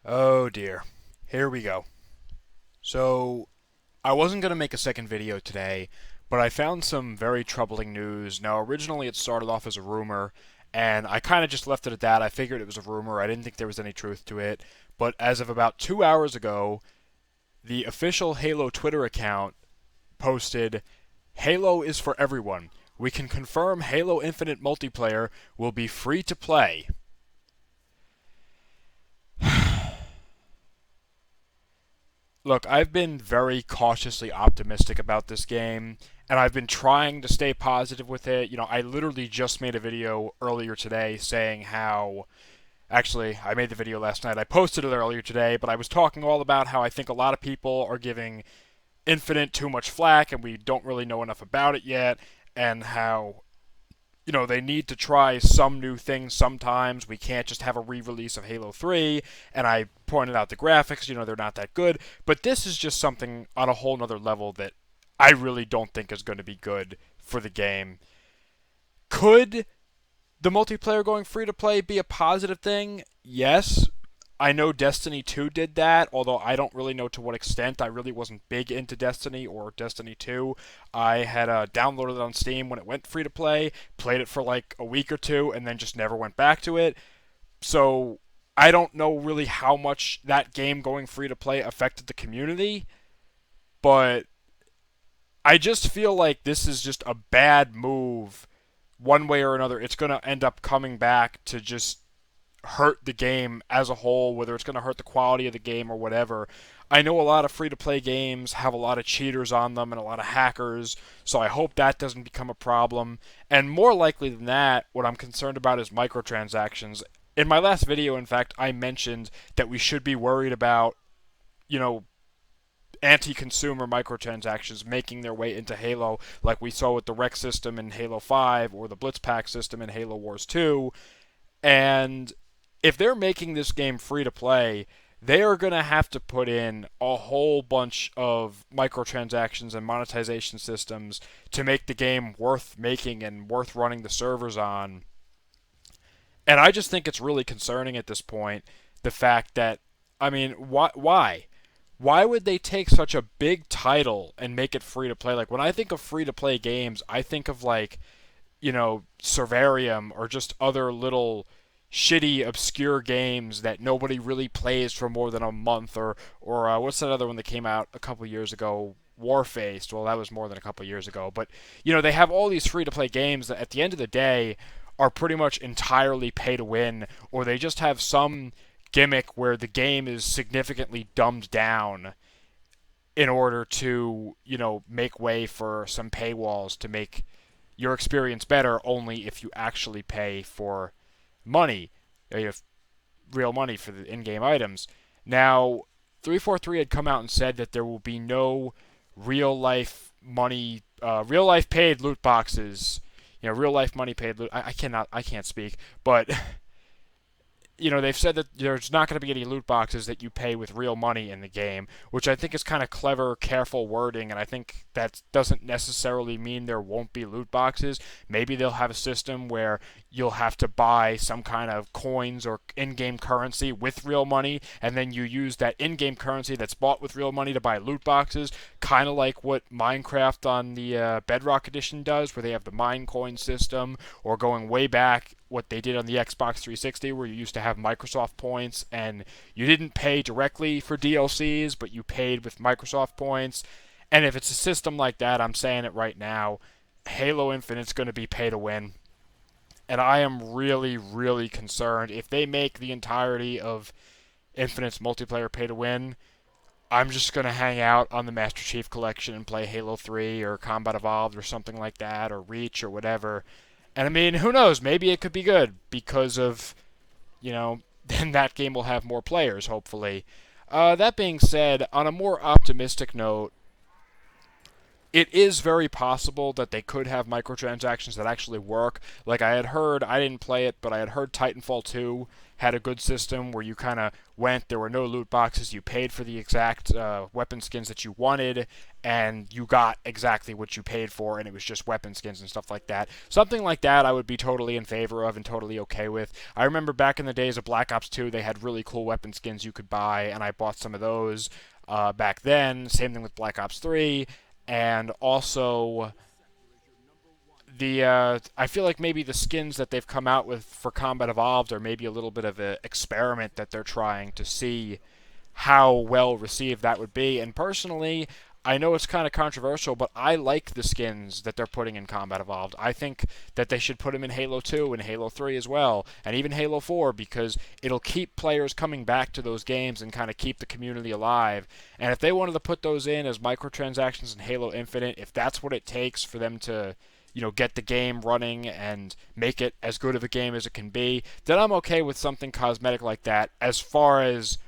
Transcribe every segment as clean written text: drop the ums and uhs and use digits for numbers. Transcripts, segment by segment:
Oh dear. Here we go. So, I wasn't going to make a second video today, but I found some very troubling news. Now, originally it started off as a rumor, and I kind of just left it at that. I figured it was a rumor. I didn't think there was any truth to it. But as of about 2 hours ago, the official Halo Twitter account posted, Halo is for everyone. We can confirm Halo Infinite multiplayer will be free to play. Look, I've been very cautiously optimistic about this game, and I've been trying to stay positive with it. I literally just made a video earlier today saying how. Actually, I made the video last night. I posted it earlier today, but I was talking all about how I think a lot of people are giving Infinite too much flack, and we don't really know enough about it yet, and how they need to try some new things sometimes. We can't just have a re-release of Halo 3, and I pointed out the graphics, they're not that good, but this is just something on a whole nother level that I really don't think is going to be good for the game. Could the multiplayer going free to play be a positive thing? Yes. I know Destiny 2 did that, although I don't really know to what extent. I really wasn't big into Destiny or Destiny 2. I had downloaded it on Steam when it went free to play, played it for like a week or two, and then just never went back to it. So I don't know really how much that game going free to play affected the community, but I just feel like this is just a bad move one way or another. It's going to end up coming back to just hurt the game as a whole, whether it's going to hurt the quality of the game or whatever. I know a lot of free to play games have a lot of cheaters on them and a lot of hackers, so I hope that doesn't become a problem. And more likely than that, what I'm concerned about is microtransactions. In my last video, in fact, I mentioned that we should be worried about, you know, anti-consumer microtransactions making their way into Halo, like we saw with the Rex system in Halo 5 or the Blitzpack system in Halo Wars 2. And if they're making this game free to play, they are going to have to put in a whole bunch of microtransactions and monetization systems to make the game worth making and worth running the servers on. And I just think it's really concerning at this point, the fact that, I mean, why? Why would they take such a big title and make it free to play? Like, when I think of free to play games, I think of, like, Servarium or just other little shitty, obscure games that nobody really plays for more than a month, or what's that other one that came out a couple years ago? Warfaced. Well, that was more than a couple years ago, but they have all these free to play games that at the end of the day are pretty much entirely pay to win, or they just have some gimmick where the game is significantly dumbed down in order to, make way for some paywalls to make your experience better only if you actually pay for money, real money for the in-game items. Now, 343 had come out and said that there will be no real life money, real life paid loot boxes. Real life money paid loot. I can't speak, but they've said that there's not going to be any loot boxes that you pay with real money in the game, which I think is kind of clever, careful wording, and I think that doesn't necessarily mean there won't be loot boxes. Maybe they'll have a system where you'll have to buy some kind of coins or in-game currency with real money, and then you use that in-game currency that's bought with real money to buy loot boxes, kind of like what Minecraft on the Bedrock Edition does, where they have the mine coin system, or going way back, what they did on the Xbox 360, where you used to have Microsoft points and you didn't pay directly for DLCs, but you paid with Microsoft points. And if it's a system like that, I'm saying it right now, Halo Infinite's going to be pay to win. And I am really, really concerned. If they make the entirety of Infinite's multiplayer pay to win, I'm just going to hang out on the Master Chief Collection and play Halo 3 or Combat Evolved or something like that, or Reach or whatever. And I mean, who knows? Maybe it could be good because of, then that game will have more players, hopefully. That being said, on a more optimistic note, it is very possible that they could have microtransactions that actually work. Like I had heard, I didn't play it, but I had heard Titanfall 2 had a good system where you kind of went, there were no loot boxes, you paid for the exact weapon skins that you wanted, and you got exactly what you paid for, and it was just weapon skins and stuff like that. Something like that I would be totally in favor of and totally okay with. I remember back in the days of Black Ops 2, they had really cool weapon skins you could buy, and I bought some of those back then. Same thing with Black Ops 3 and also I feel like maybe the skins that they've come out with for Combat Evolved are maybe a little bit of an experiment that they're trying to see how well received that would be. And personally, I know it's kind of controversial, but I like the skins that they're putting in Combat Evolved. I think that they should put them in Halo 2 and Halo 3 as well, and even Halo 4, because it'll keep players coming back to those games and kind of keep the community alive. And if they wanted to put those in as microtransactions in Halo Infinite, if that's what it takes for them to get the game running and make it as good of a game as it can be, then I'm okay with something cosmetic like that as far as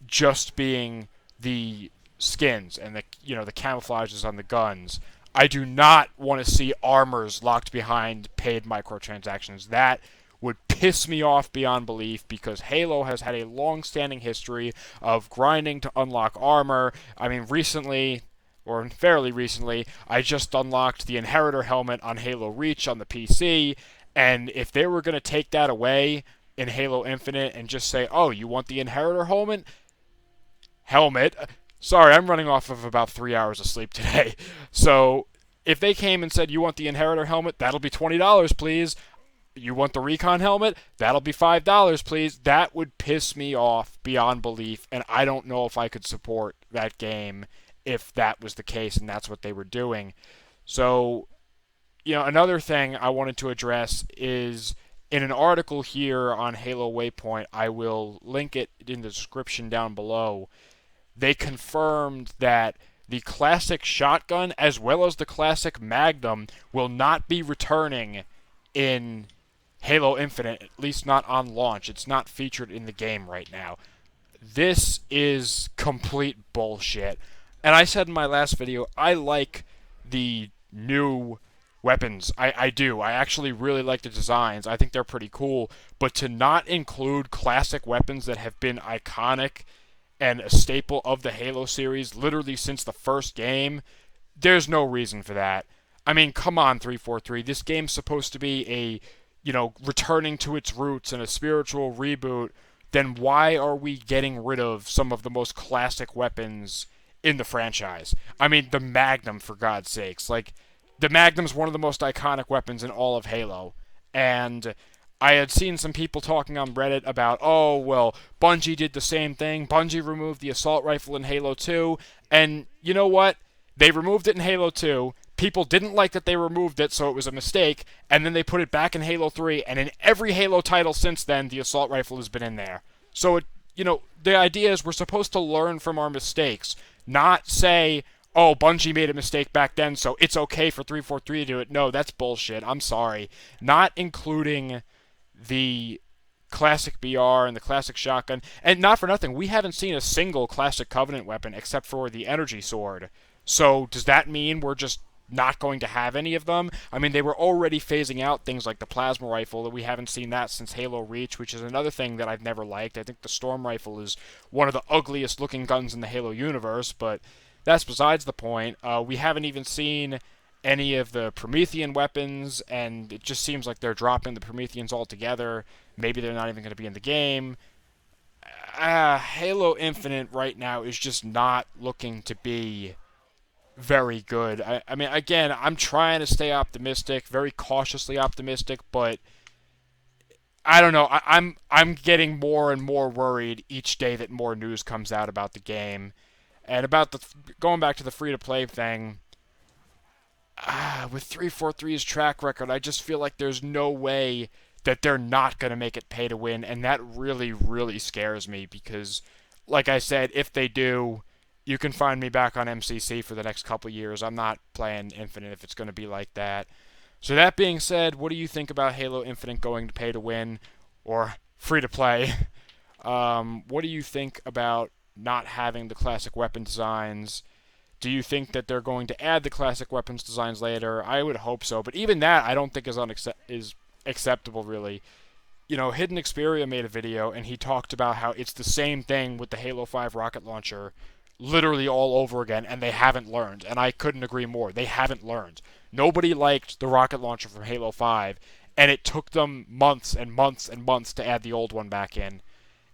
just being the skins and the camouflages on the guns. I do not want to see armors locked behind paid microtransactions. That would piss me off beyond belief because Halo has had a long-standing history of grinding to unlock armor. I mean, recently, or fairly recently, I just unlocked the Inheritor helmet on Halo Reach on the PC, and if they were going to take that away in Halo Infinite and just say, oh, you want the Inheritor helmet? Sorry, I'm running off of about 3 hours of sleep today. So, if they came and said, you want the Inheritor helmet? That'll be $20, please. You want the Recon helmet? That'll be $5, please. That would piss me off beyond belief, and I don't know if I could support that game if that was the case and that's what they were doing. So, another thing I wanted to address is in an article here on Halo Waypoint, I will link it in the description down below. They confirmed that the classic shotgun as well as the classic Magnum will not be returning in Halo Infinite, at least not on launch. It's not featured in the game right now. This is complete bullshit. And I said in my last video, I like the new weapons. I do. I actually really like the designs. I think they're pretty cool. But to not include classic weapons that have been iconic and a staple of the Halo series literally since the first game, there's no reason for that. I mean, come on, 343. This game's supposed to be a, returning to its roots and a spiritual reboot. Then why are we getting rid of some of the most classic weapons in the franchise? I mean, the Magnum, for God's sakes. Like, the Magnum's one of the most iconic weapons in all of Halo. And I had seen some people talking on Reddit about, oh, well, Bungie did the same thing. Bungie removed the assault rifle in Halo 2. And you know what? They removed it in Halo 2. People didn't like that they removed it, so it was a mistake. And then they put it back in Halo 3. And in every Halo title since then, the assault rifle has been in there. So, the idea is we're supposed to learn from our mistakes, not say, oh, Bungie made a mistake back then, so it's okay for 343 to do it. No, that's bullshit. I'm sorry. Not including the classic BR and the classic shotgun. And not for nothing, we haven't seen a single classic Covenant weapon except for the energy sword. So does that mean we're just not going to have any of them? I mean, they were already phasing out things like the plasma rifle, and we haven't seen that since Halo Reach, which is another thing that I've never liked. I think the Storm rifle is one of the ugliest looking guns in the Halo universe, but that's besides the point. We haven't even seen any of the Promethean weapons, and it just seems like they're dropping the Prometheans altogether. Maybe they're not even going to be in the game. Halo Infinite right now is just not looking to be very good. I mean, again, I'm trying to stay optimistic, very cautiously optimistic, but I don't know. I'm getting more and more worried each day that more news comes out about the game. And about going back to the free-to-play thing, with 343's track record, I just feel like there's no way that they're not going to make it pay to win, and that really, really scares me because, like I said, if they do, you can find me back on MCC for the next couple years. I'm not playing Infinite if it's going to be like that. So that being said, what do you think about Halo Infinite going to pay to win or free to play? What do you think about not having the classic weapon designs? Do you think that they're going to add the classic weapons designs later? I would hope so, but even that I don't think is acceptable really. Hidden Xperia made a video and he talked about how it's the same thing with the Halo 5 rocket launcher literally all over again, and they haven't learned. And I couldn't agree more. They haven't learned. Nobody liked the rocket launcher from Halo 5, and it took them months and months and months to add the old one back in.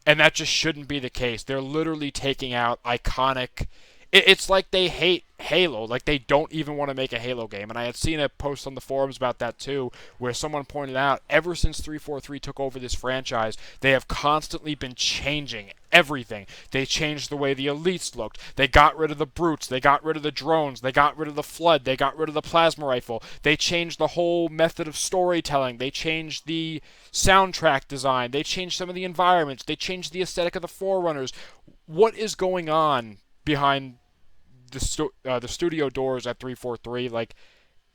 And that just shouldn't be the case. They're literally taking out iconic. It's like they hate Halo. Like they don't even want to make a Halo game. And I had seen a post on the forums about that too, where someone pointed out ever since 343 took over this franchise, they have constantly been changing everything. They changed the way the elites looked. They got rid of the brutes. They got rid of the drones. They got rid of the flood. They got rid of the plasma rifle. They changed the whole method of storytelling. They changed the soundtrack design. They changed some of the environments. They changed the aesthetic of the Forerunners. What is going on behind the studio doors at 343? Like,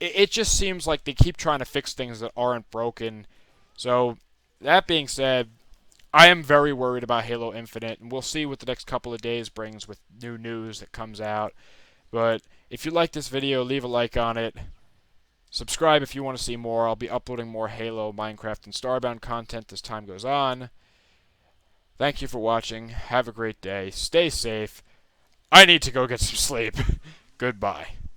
it just seems like they keep trying to fix things that aren't broken. So, that being said, I am very worried about Halo Infinite, and we'll see what the next couple of days brings with new news that comes out. But if you like this video, leave a like on it. Subscribe if you want to see more. I'll be uploading more Halo, Minecraft, and Starbound content as time goes on. Thank you for watching. Have a great day. Stay safe. I need to go get some sleep. Goodbye.